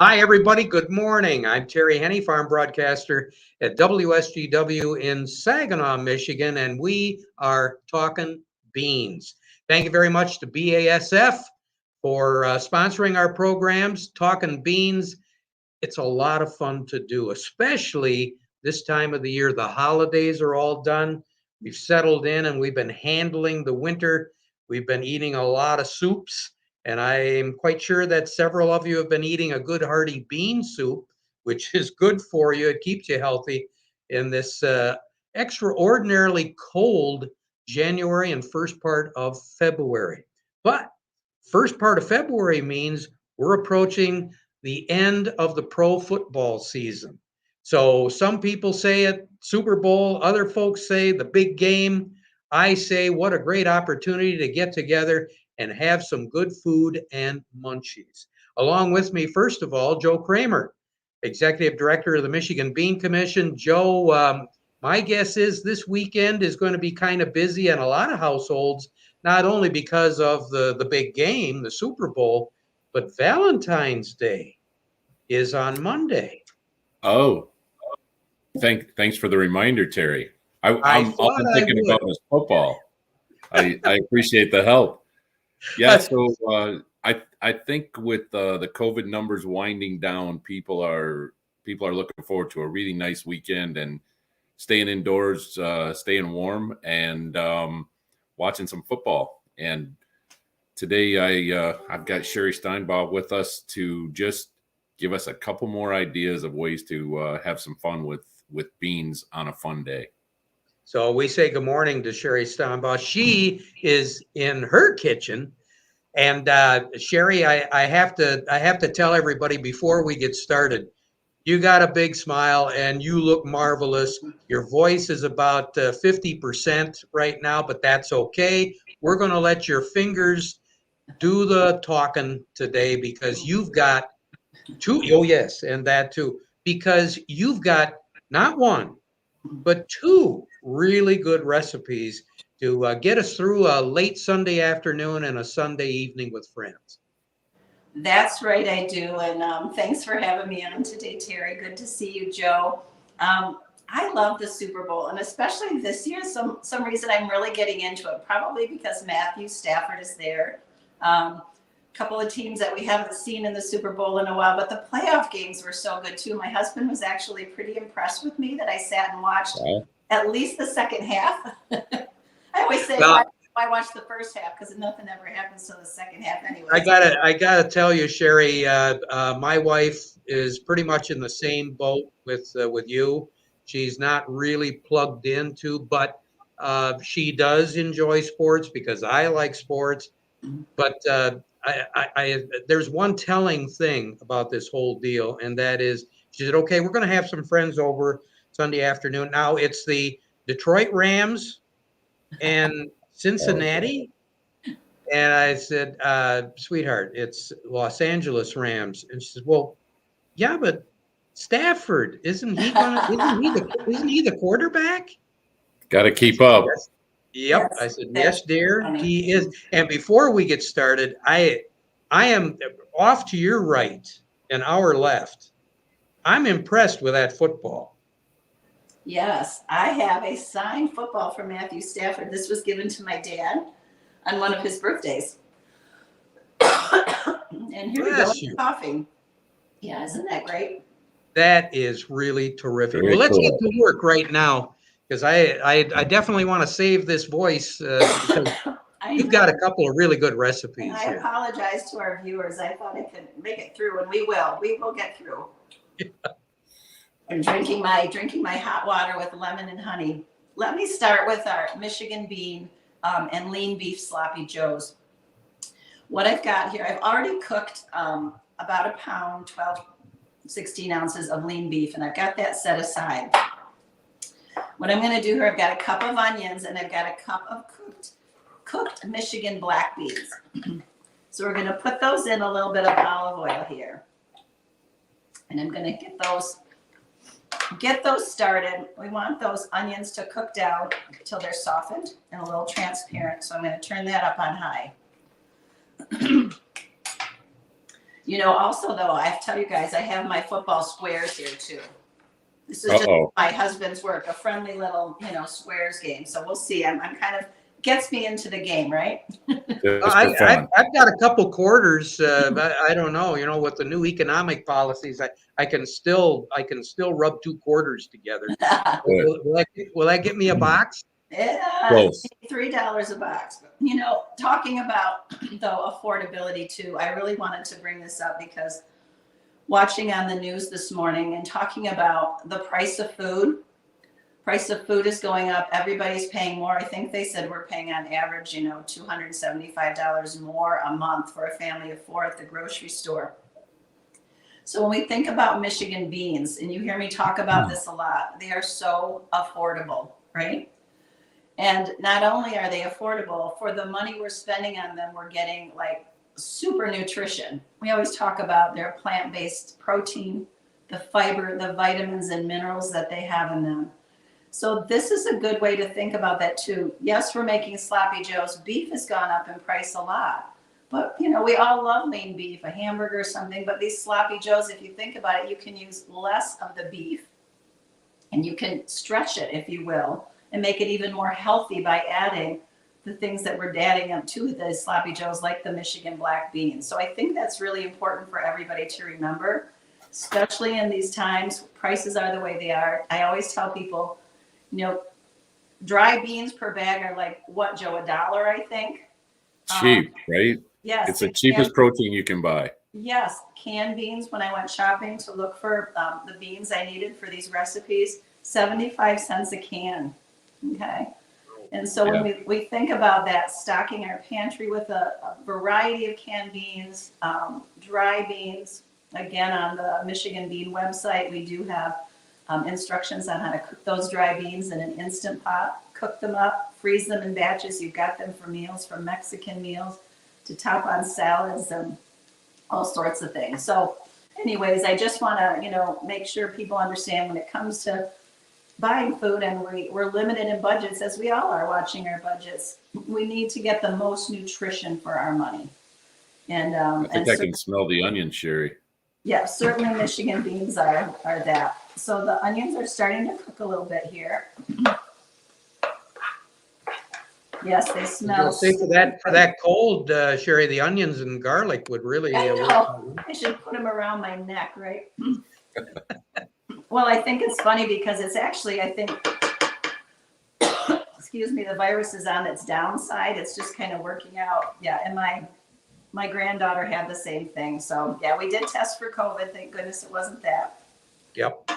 Hi, everybody. Good morning. I'm Terry Henney, farm broadcaster at WSGW in Saginaw, Michigan, and we are talking beans. Thank you very much to BASF for sponsoring our programs. Talking beans, it's a lot of fun to do, especially this time of the year. The holidays are all done. We've settled in and we've been handling the winter. We've been eating a lot of soups, and I am quite sure that several of you have been eating a good hearty bean soup, which is good for you. It keeps you healthy in this extraordinarily cold January and first part of February. But first part of February means we're approaching the end of the pro football season. So some people say it Super Bowl, other folks say the big game. I say what a great opportunity to get together and have some good food and munchies. Along with me, first of all, Joe Kramer, Executive Director of the Michigan Bean Commission. Joe, my guess is this weekend is going to be kind of busy in a lot of households, not only because of the big game, the Super Bowl, but Valentine's Day is on Monday. Oh, thanks for the reminder, Terry. I'm thought often I thinking would. about is football. I appreciate the help. Yeah, so I think with the COVID numbers winding down, people are looking forward to a really nice weekend and staying indoors, staying warm, and watching some football. And today I've got Sherry Steinbaugh with us to just give us a couple more ideas of ways to have some fun with beans on a fun day. So we say good morning to Sherry Stombaugh. She is in her kitchen. And Sherry, I have to tell everybody before we get started, you got a big smile and you look marvelous. Your voice is about 50% right now, but that's okay. We're going to let your fingers do the talking today because you've got two. Oh, yes, and that too, because you've got not one, but two really good recipes to get us through a late Sunday afternoon and a Sunday evening with friends. That's right, I do. And thanks for having me on today, Terry. Good to see you, Joe. I love the Super Bowl, and especially this year, some reason I'm really getting into it, probably because Matthew Stafford is there. Couple of teams that we haven't seen in the Super Bowl in a while, but the playoff games were so good too. My husband was actually pretty impressed with me that I sat and watched at least the second half. I always say I watched the first half because nothing ever happens till the second half anyway. I gotta tell you, Sherry, my wife is pretty much in the same boat with you. She's not really plugged into, but she does enjoy sports because I like sports. But there's one telling thing about this whole deal, and that is, she said, "Okay, we're going to have some friends over Sunday afternoon." Now it's the Detroit Rams and Cincinnati. And I said, "Sweetheart, it's Los Angeles Rams." And she says, "Well, yeah, but Stafford, isn't he the quarterback?" Got to keep up. Yes. Yep. Yes, I said, that's "Yes, dear, funny. he is." And before we get started, I am off to your right and our left. I'm impressed with that football. Yes, I have a signed football from Matthew Stafford. This was given to my dad on one of his birthdays. And here we go, coughing. Yeah, isn't that great? That is really terrific. Very Well, let's cool. get to work right now because I definitely want to save this voice because you've got a couple of really good recipes and I here. apologize to our viewers. I thought I could make it through, and we will. We will get through. I'm drinking my hot water with lemon and honey. Let me start with our Michigan bean and lean beef sloppy joes. What I've got here, I've already cooked about a pound, 16 ounces of lean beef, and I've got that set aside. What I'm going to do here, I've got a cup of onions and I've got a cup of cooked Michigan black beans. So we're going to put those in a little bit of olive oil here. And I'm going to get those started. We want those onions to cook down until they're softened and a little transparent. So I'm going to turn that up on high. Also though, I have to tell you guys, I have my football squares here too. This is just my husband's work, a friendly little, squares game. So we'll see. I'm kind of gets me into the game, right? I've got a couple quarters. I don't know. With the new economic policies, I can still rub two quarters together. Will that get me a box? Yeah, Close. $3 a box. Talking about though affordability too, I really wanted to bring this up because watching on the news this morning and talking about the price of food. Price of food is going up. Everybody's paying more. I think they said we're paying on average, $275 more a month for a family of 4 at the grocery store. So when we think about Michigan beans, and you hear me talk about this a lot, they are so affordable, right? And not only are they affordable, for the money we're spending on them, we're getting like super nutrition. We always talk about their plant-based protein, the fiber, the vitamins and minerals that they have in them. So this is a good way to think about that too. Yes, we're making sloppy joes. Beef has gone up in price a lot, but we all love lean beef, a hamburger or something, but these sloppy joes, if you think about it, you can use less of the beef and you can stretch it, if you will, and make it even more healthy by adding the things that we're adding up to the sloppy joes, like the Michigan black beans. So I think that's really important for everybody to remember, especially in these times. Prices are the way they are. I always tell people, dry beans per bag are like what, Joe? $1, I think. Cheap, right? Yes. It's the cheapest protein you can buy. Yes. Canned beans, when I went shopping to look for the beans I needed for these recipes, 75 cents a can. Okay. And so when we think about that, stocking our pantry with a variety of canned beans, dry beans, again, on the Michigan Bean website, we do have instructions on how to cook those dry beans in an Instant Pot, cook them up, freeze them in batches. You've got them for meals, from Mexican meals to top on salads and all sorts of things. So anyways, I just want to, make sure people understand when it comes to buying food, and we're limited in budgets, as we all are watching our budgets. We need to get the most nutrition for our money. And I think I can smell the onion, Sherry. Yeah, certainly Michigan beans are that. So the onions are starting to cook a little bit here. Yes, they smell. See, for that cold, Sherry, the onions and garlic would really. I know. I should put them around my neck, right? Well, I think it's funny because it's actually, I think, excuse me, the virus is on its downside. It's just kind of working out. Yeah, and my granddaughter had the same thing. So yeah, we did test for COVID. Thank goodness it wasn't that. Yep.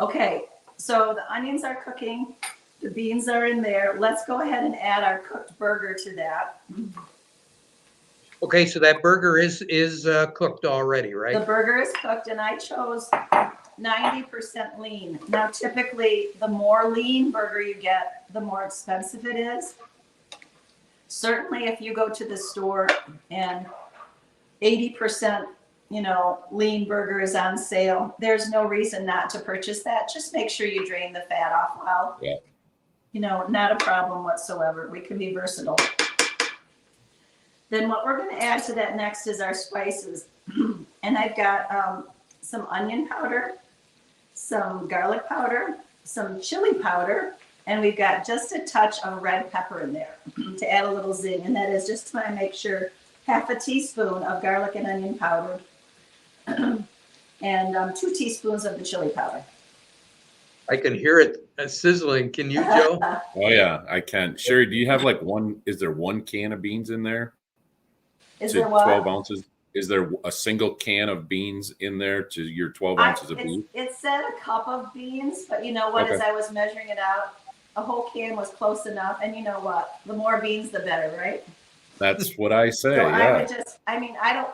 Okay, so the onions are cooking. The beans are in there. Let's go ahead and add our cooked burger to that. Okay, so that burger is cooked already, right? The burger is cooked, and I chose 90% lean. Now, typically, the more lean burger you get, the more expensive it is. Certainly, if you go to the store and 80%, lean burger is on sale, there's no reason not to purchase that. Just make sure you drain the fat off well. Yeah. Not a problem whatsoever. We can be versatile. Then what we're going to add to that next is our spices. And I've got some onion powder, some garlic powder, some chili powder, and we've got just a touch of red pepper in there to add a little zing. And that is just when I make sure half a teaspoon of garlic and onion powder and 2 teaspoons of the chili powder. I can hear it sizzling. Can you, Joe? Oh yeah, I can. Sherry, do you have is there 1 can of beans in there? Is there what? 12 ounces? Is there a single can of beans in there to your 12 ounces of beef? It said a cup of beans, but you know what? Okay. As I was measuring it out, a whole can was close enough. And you know what? The more beans, the better, right? That's what I say. So yeah. I don't,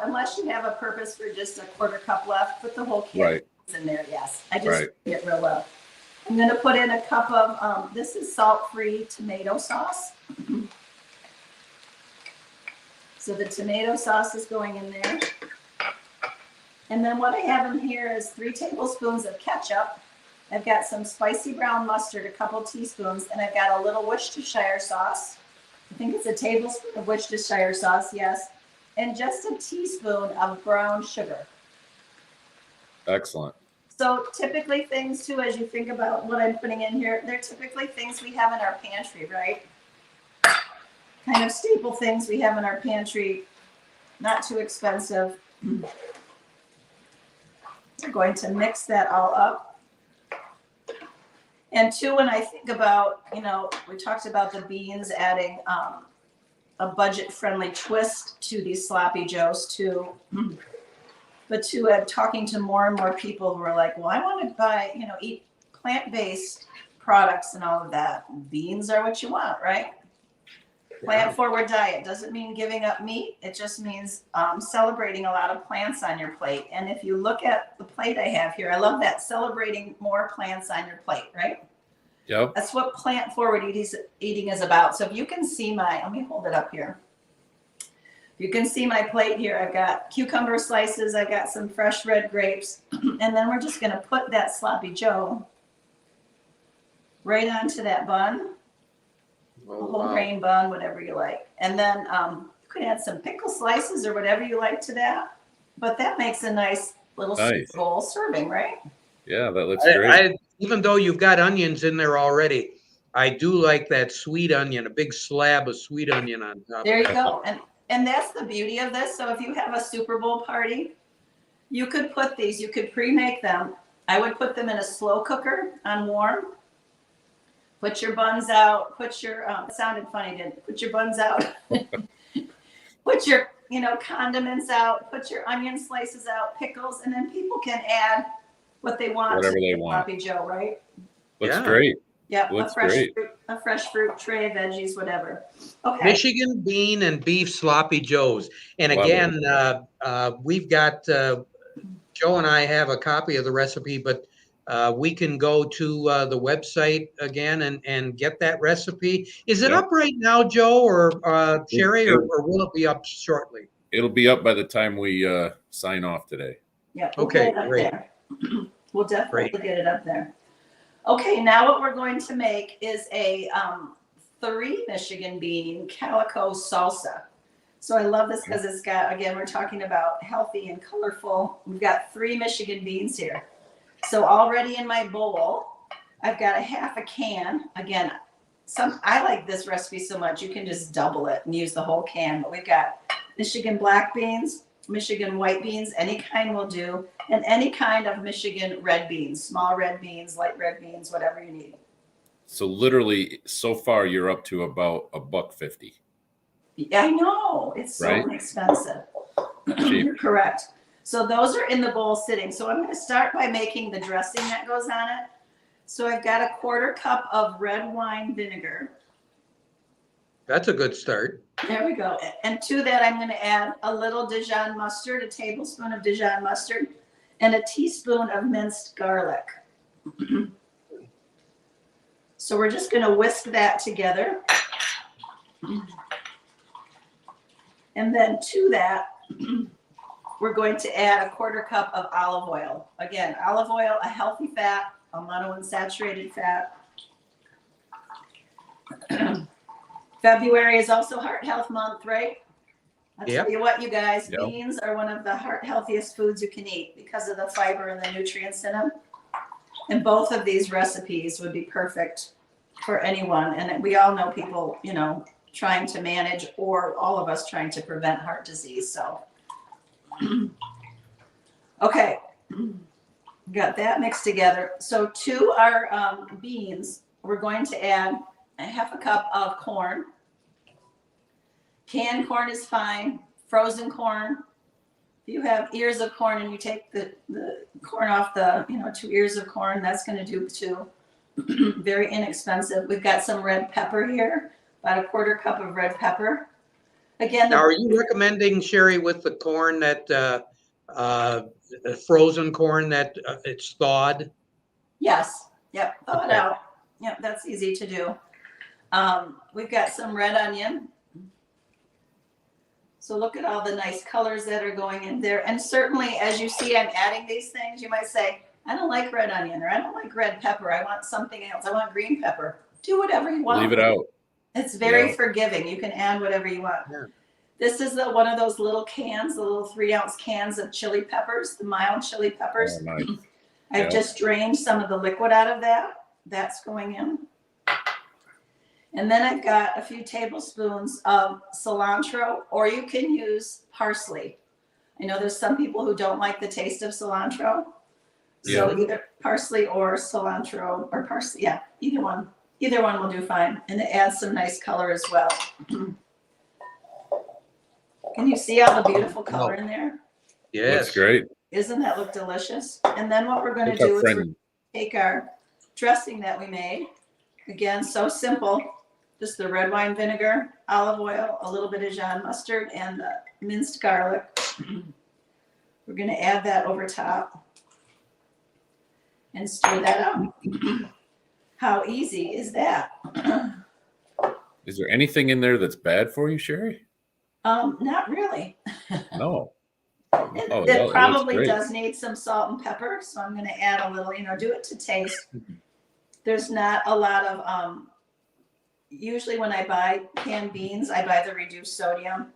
unless you have a purpose for just a quarter cup left, put the whole can in there. Yes. I just get real low. I'm going to put in a cup of, this is salt-free tomato sauce. So the tomato sauce is going in there. And then what I have in here is 3 tablespoons of ketchup. I've got some spicy brown mustard, a couple teaspoons, and I've got a little Worcestershire sauce. I think it's a tablespoon of Worcestershire sauce, yes. and just a teaspoon of brown sugar. Excellent. So typically things too, as you think about what I'm putting in here, they're typically things we have in our pantry, right? Kind of staple things we have in our pantry, not too expensive. We're going to mix that all up. And two, when I think about, we talked about the beans adding a budget-friendly twist to these sloppy joes too. But two, I'm talking to more and more people who are like, well, I want to buy, eat plant-based products and all of that. Beans are what you want, right? Plant-forward diet doesn't mean giving up meat. It just means celebrating a lot of plants on your plate. And if you look at the plate I have here, I love that, celebrating more plants on your plate, right? Yep. That's what plant-forward eating is about. So if you can see let me hold it up here. You can see my plate here. I've got cucumber slices. I've got some fresh red grapes. And then we're just going to put that sloppy joe right onto that bun. A whole grain bun, whatever you like. And then you can add some pickle slices or whatever you like to that. But that makes a nice little Super Bowl serving, right? Yeah, that looks great. Even though you've got onions in there already, I do like that sweet onion, a big slab of sweet onion on top. There you go. And that's the beauty of this. So if you have a Super Bowl party, you could put these, you could pre-make them. I would put them in a slow cooker on warm. Put your buns out, it sounded funny, didn't it? Put your buns out. Put your, condiments out, put your onion slices out, pickles, and then people can add what they want. Whatever they want. Sloppy Joe, right? Looks great. Yeah, Looks great. A fresh fruit tray, veggies, whatever. Okay. Michigan bean and beef sloppy joes. And again, we've got, Joe and I have a copy of the recipe, but we can go to the website again and get that recipe. Is it up right now, Joe, or Sherry, or will it be up shortly? It'll be up by the time we sign off today. Yeah. Okay, great. We'll definitely get it up there. Okay, now what we're going to make is a 3 Michigan bean Calico salsa. So I love this because it's got, again, we're talking about healthy and colorful. We've got 3 Michigan beans here. So already in my bowl, I've got a half a can. Again, I like this recipe so much, you can just double it and use the whole can. But we've got Michigan black beans, Michigan white beans, any kind will do, and any kind of Michigan red beans, small red beans, light red beans, whatever you need. So literally, so far, you're up to about $1.50. Yeah, I know. It's so inexpensive. You're correct. So those are in the bowl sitting. So I'm going to start by making the dressing that goes on it. So I've got a 1/4 cup of red wine vinegar. That's a good start. There we go. And to that, I'm going to add a little Dijon mustard, a tablespoon of Dijon mustard, and a teaspoon of minced garlic. So we're just going to whisk that together. And then to that, we're going to add a 1/4 cup of olive oil. Again, olive oil, a healthy fat, a monounsaturated fat. February is also Heart Health Month, right? I'll tell you what, you guys, beans are one of the heart healthiest foods you can eat because of the fiber and the nutrients in them. And both of these recipes would be perfect for anyone. And we all know people, trying to manage, or all of us trying to prevent heart disease. So, okay, got that mixed together. So to our beans, we're going to add a 1/2 cup of corn. Canned corn is fine. Frozen corn. If you have ears of corn and you take the corn off the, 2 ears of corn, that's going to do too. Very inexpensive. We've got some red pepper here, about a 1/4 cup of red pepper. Again, now, are you recommending, Sherry, with the corn that frozen corn that it's thawed? Yes. Yep. Thaw it out. Yep. That's easy to do. We've got some red onion. So look at all the nice colors that are going in there. And certainly, as you see, I'm adding these things. You might say, I don't like red onion, or I don't like red pepper. I want something else. I want green pepper. Do whatever you want. Leave it out. It's very forgiving. You can add whatever you want. Yeah. This is one of those little cans, the little 3-ounce cans of chili peppers, the mild chili peppers. Oh, nice. I've just drained some of the liquid out of that. That's going in. And then I've got a few tablespoons of cilantro, or you can use parsley. I know there's some people who don't like the taste of cilantro. So either parsley or cilantro or parsley. Yeah, either one. Either one will do fine. And it adds some nice color as well. Can you see all the beautiful color in there? Yes. That's great. Isn't that look delicious? And then what we're going to do is we're going to take our dressing that we made. Again, so simple. Just the red wine vinegar, olive oil, a little bit of Dijon mustard, and the minced garlic. We're going to add that over top and stir that up. How easy is that? Is there anything in there that's bad for you, Sherry? Not really. No. It probably does need some salt and pepper, so I'm going to add a little, do it to taste. There's not a lot of, usually when I buy canned beans, I buy the reduced sodium.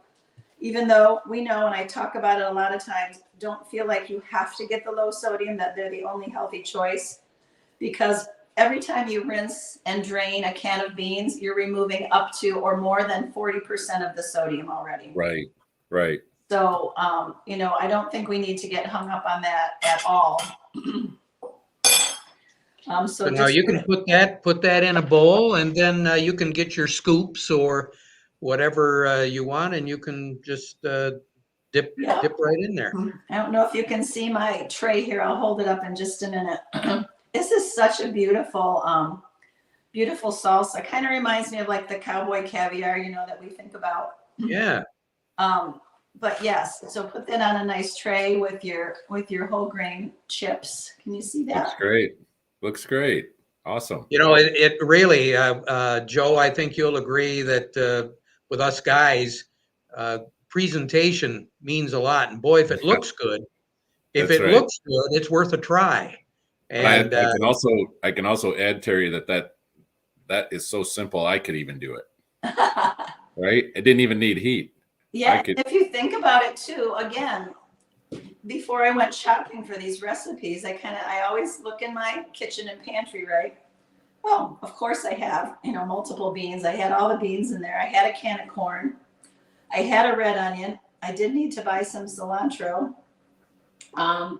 Even though we know, and I talk about it a lot of times, don't feel like you have to get the low sodium, that they're the only healthy choice. Because every time you rinse and drain a can of beans, you're removing up to or more than 40% of the sodium already. Right. So, I don't think we need to get hung up on that at all. So now you can put that in a bowl, and then you can get your scoops or whatever you want, and you can just dip right in there. I don't know if you can see my tray here. I'll hold it up in just a minute. This is such a beautiful, beautiful salsa. Kind of reminds me of like the cowboy caviar, that we think about. Yeah. But yes, so put that on a nice tray with your whole grain chips. Can you see that? Looks great. Awesome. It really, Joe, I think you'll agree that with us guys, presentation means a lot. And boy, if it looks good, looks good, it's worth a try. And I can also add, Terry, that is so simple. I could even do it. Right? It didn't even need heat. Yeah. If you think about it too, again, before I went shopping for these recipes, I always look in my kitchen and pantry, right? Oh, of course I have, multiple beans. I had all the beans in there. I had a can of corn. I had a red onion. I did need to buy some cilantro. I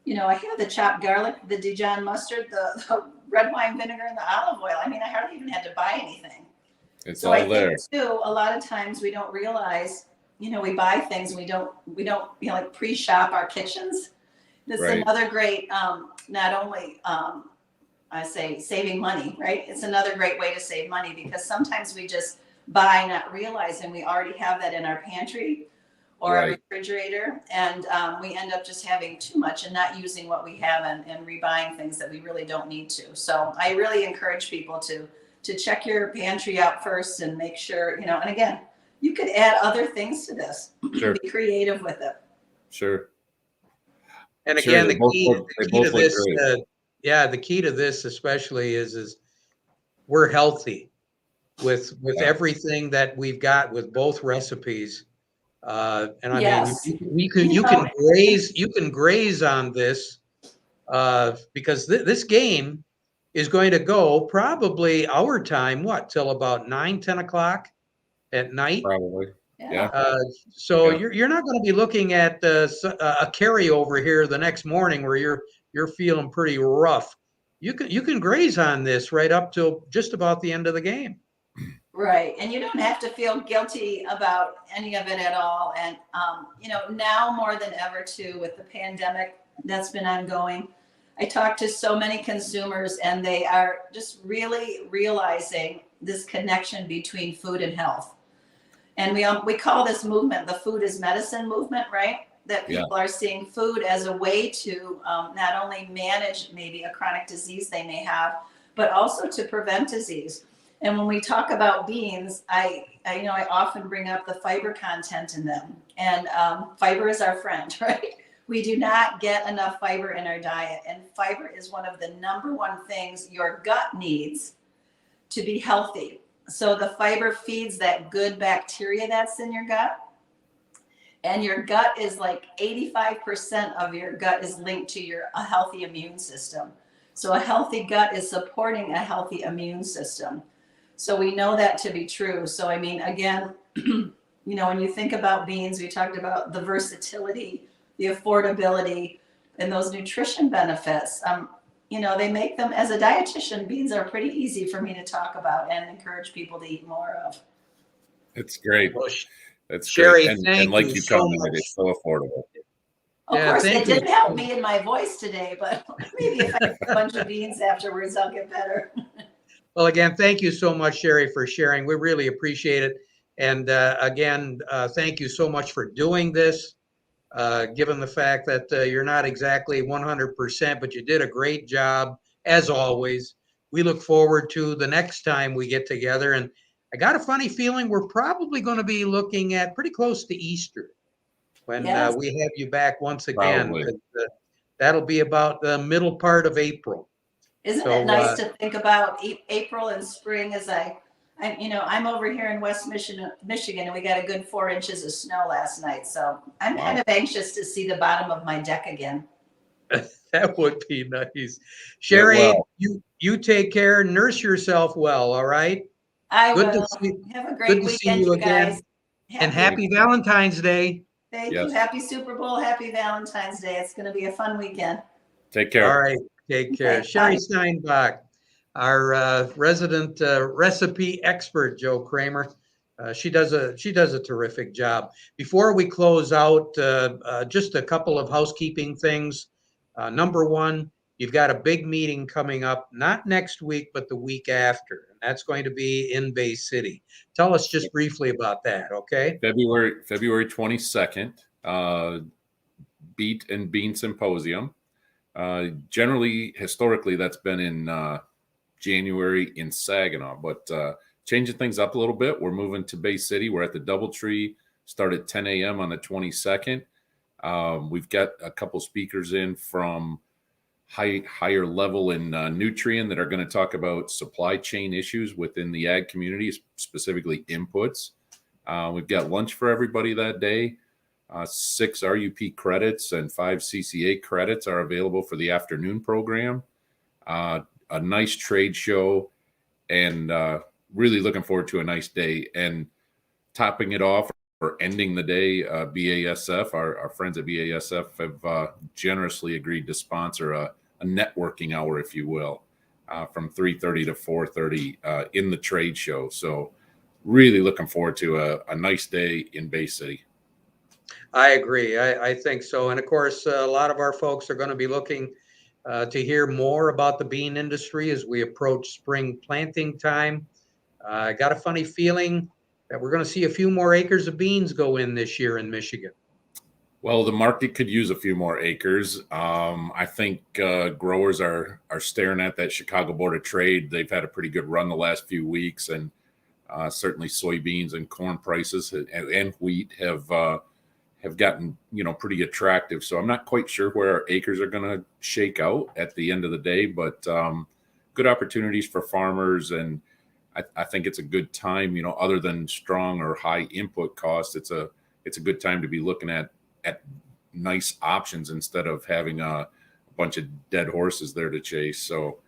have the chopped garlic, the Dijon mustard, the red wine vinegar, and the olive oil. I hardly even had to buy anything. It's all there. Think too, a lot of times we don't realize, we buy things, we don't, like pre-shop our kitchens. This is another great, not only, I say saving money, right? It's another great way to save money, because sometimes we just buy not realizing we already have that in our pantry or a refrigerator, and we end up just having too much and not using what we have and rebuying things that we really don't need to. So I really encourage people to check your pantry out first and make sure, and again, you could add other things to this. Sure. Be creative with it. Sure. And again, the key to this especially is we're healthy with everything that we've got with both recipes. And you can graze on this because this game is going to go probably our time, till about 9-10 o'clock at night. Probably. Yeah. You're not going to be looking at a carryover here the next morning where you're feeling pretty rough. You can graze on this right up till just about the end of the game. Right. And you don't have to feel guilty about any of it at all. And, now more than ever too, with the pandemic that's been ongoing, I talk to so many consumers, and they are just really realizing this connection between food and health. And we call this movement the food is medicine movement, right? That people are seeing food as a way to not only manage maybe a chronic disease they may have, but also to prevent disease. And when we talk about beans, I often bring up the fiber content in them. And fiber is our friend, right? We do not get enough fiber in our diet. And fiber is one of the number one things your gut needs to be healthy. So the fiber feeds that good bacteria that's in your gut. And your gut is like 85% of your gut is linked to a healthy immune system. So a healthy gut is supporting a healthy immune system. So we know that to be true. So I mean, again, when you think about beans, we talked about the versatility, the affordability, and those nutrition benefits. They make them, as a dietitian, beans are pretty easy for me to talk about and encourage people to eat more of. It's great. Well, That's Sherry, great. thank And like you you so commented, much. it's so affordable. Of Yeah, course, thank it you. didn't help me in my voice today, but maybe if I eat a bunch of beans afterwards, I'll get better. Well, again, thank you so much, Sherry, for sharing. We really appreciate it. And again, thank you so much for doing this, given the fact that you're not exactly 100%, but you did a great job, as always. We look forward to the next time we get together. And I got a funny feeling we're probably going to be looking at pretty close to Easter when Yes. we have you back once again. Probably. That'll be about the middle part of April. Isn't So, it nice to think about April and spring as I'm over here in West Michigan, and we got a good 4 inches of snow last night. So I'm Wow. kind of anxious to see the bottom of my deck again. That would be nice. Sherry, well. you take care. Nurse yourself well, all right? I Good to will. see- Have a great good to see weekend, you you guys. again. And happy Valentine's Day. Thank Yes. you. Happy Super Bowl. Happy Valentine's Day. It's going to be a fun weekend. Take care. All right, take care. Okay, Sherry bye. Steinbach, our resident recipe expert, Joe Kramer. She does a terrific job. Before we close out, just a couple of housekeeping things. Number one, you've got a big meeting coming up, not next week, but the week after. And that's going to be in Bay City. Tell us just briefly about that, okay? February 22nd, Beet and Bean Symposium. Generally, historically, that's been in January in Saginaw, but changing things up a little bit. We're moving to Bay City. We're at the DoubleTree, start at 10 a.m. on the 22nd. We've got a couple speakers in from higher level in Nutrien that are going to talk about supply chain issues within the ag community, specifically inputs. We've got lunch for everybody that day. 6 RUP credits and 5 CCA credits are available for the afternoon program. A nice trade show, and really looking forward to a nice day. And topping it off or ending the day, BASF, our friends at BASF have generously agreed to sponsor a networking hour, if you will, from 3:30 to 4:30 in the trade show. So really looking forward to a nice day in Bay City. I agree. I think so. And of course, a lot of our folks are going to be looking to hear more about the bean industry as we approach spring planting time. I got a funny feeling that we're going to see a few more acres of beans go in this year in Michigan. Well, the market could use a few more acres. I think growers are staring at that Chicago Board of Trade. They've had a pretty good run the last few weeks, and certainly soybeans and corn prices and wheat have gotten pretty attractive. So I'm not quite sure where our acres are going to shake out at the end of the day, but good opportunities for farmers, and I think it's a good time. Other than strong or high input costs, it's a good time to be looking at nice options instead of having a bunch of dead horses there to chase. So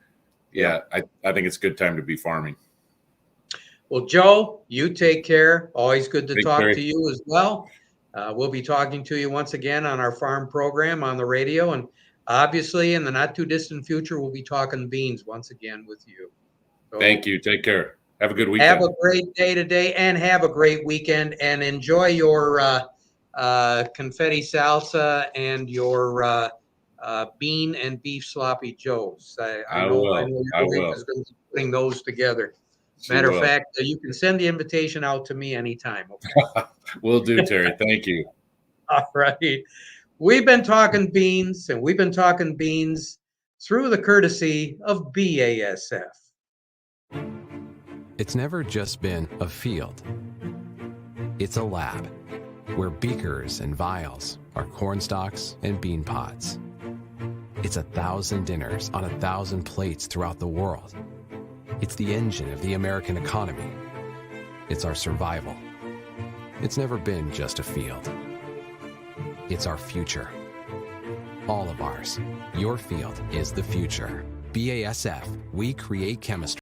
yeah, I think it's a good time to be farming. Well, Joe, you take care. Always good to talk Terry. to you as well. We'll be talking to you once again on our farm program on the radio. And obviously, in the not too distant future, we'll be talking beans once again with you. So Thank you. Take care. Have a good weekend. have a great day today and have a great weekend, and enjoy your confetti salsa and your bean and beef sloppy joes. I know your wife is going to be putting those together. Matter of fact, you can send the invitation out to me anytime. Okay? Will do, Terry. Thank you. All right. We've been talking beans, and we've been talking beans through the courtesy of BASF. It's never just been a field. It's a lab where beakers and vials are corn stalks and bean pods. It's 1,000 dinners on 1,000 plates throughout the world. It's the engine of the American economy, It's our survival. It's never been just a field. It's our future. All of ours. Your field is the future. BASF, we create chemistry.